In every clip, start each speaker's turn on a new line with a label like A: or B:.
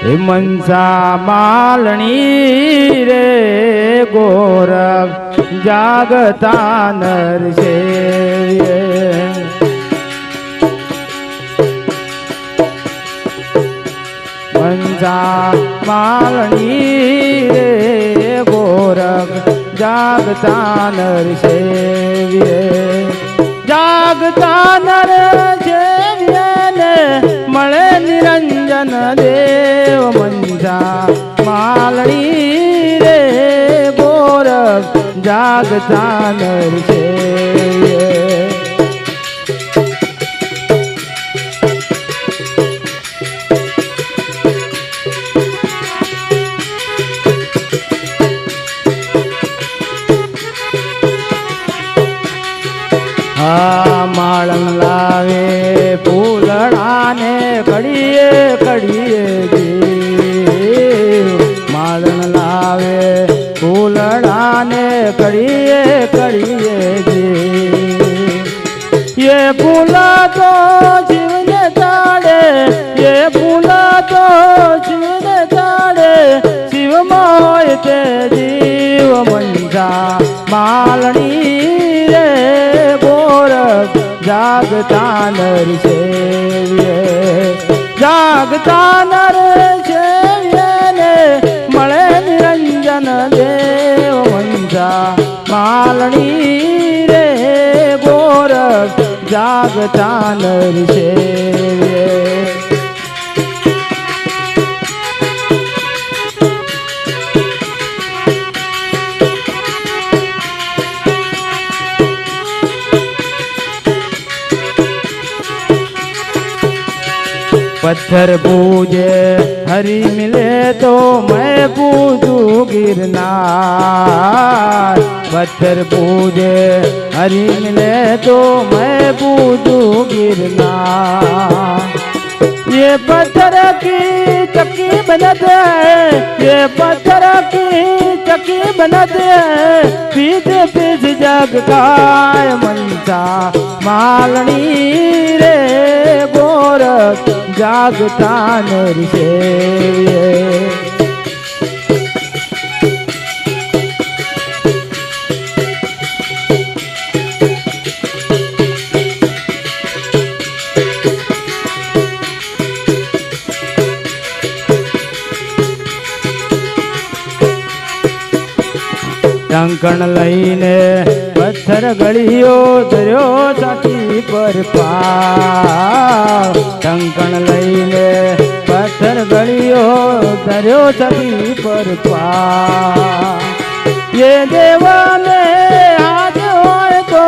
A: मनसा मालणी रे गोरख जागता नर से मनसा मालणी रे गोरख जागता नर से जागता नर सेव्य ने मळे निरंजन देव मनसा मालणी रे गोरख जागता नर सेव्य माळन लावे फूलडाने कड़िए कड़िए जी माळन लावे फूलडाने कड़िए कड़िए जी ये फूला तो शिवने ताड़े ये फूला तो शिवने ताड़े शिव मोयते जीव मनसा मालणी रे गोरख जागता नर सेव्य जागता नर सेव्य ने मळे निरंजन देव मनसा मालणी रे गोरख जागता नर सेव्य पत्थर पूजे हरि मिले तो मैं पूजू गिरनार पत्थर पूजे हरि मिले तो मैं पूजू गिरनार ये पत्थर की चक्की बनते है ये पत्थर की चक्की बनते है पीछे पीछे जग काय मनसा मालणी रे गोरख जागता नर सेव्य कंकण लईने पत्थर गलियो दरियो साथी पर पार कंकण लईने पत्थर गलियो दरियो साथी पर पार ये देवा में हाथ होए तो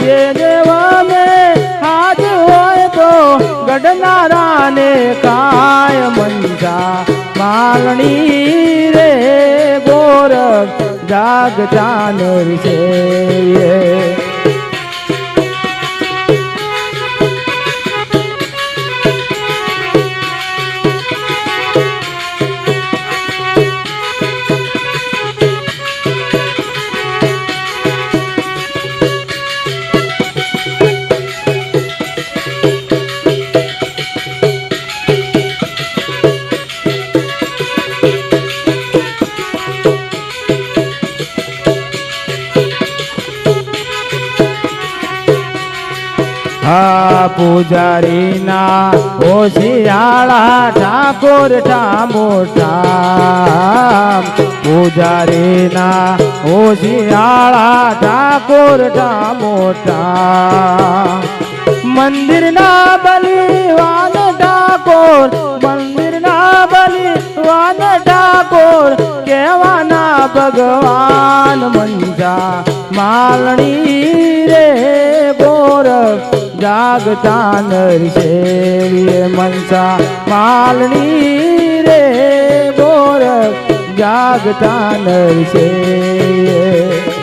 A: ये देवा में हाथ होए तो गडनारा ने काय मनसा मालणी रे गोरख जागता नर सेव्य पुजारी ना होशियाला ठाकुर ठामोठा पुजारी ना होशियाला ठाकुर ठामोठा मंदिर ना बलिवान ठाकुर मंदिर ना बलिवान ठाकुर केवाना भगवान मनसा मालणी रे गोरख जागता नर सेव्य मनसा मालणी रे गोरख जागता नर सेव्य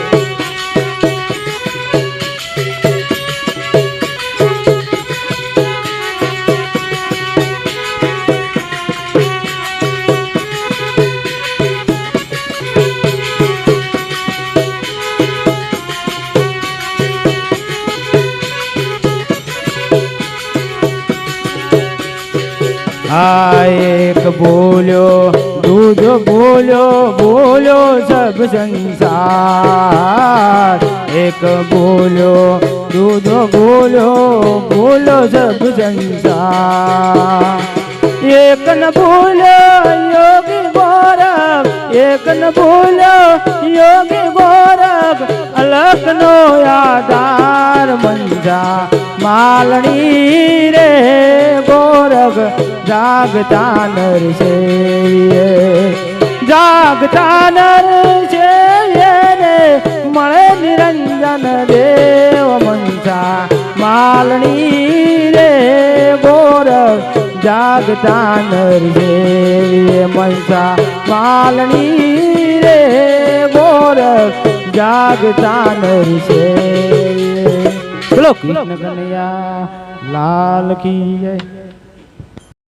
A: एक बोलो दूध बोलो बोलो सब संसार एक बोलो दूध बोलो बोलो सब संसार एक न बोलो योगी गोरख एक न बोलो योगी गोरख अलग नो आधार मंजा मालनी रे गोरख जागता नर सेविये जागता नर सेविये रे मळे निरंजन देव मंजा मालनी रे गोरख जागता नर सेविये मंजा मालनी रे गोरख जागता नर सेविये। बोलो कृष्ण कन्हैया लाल की जय।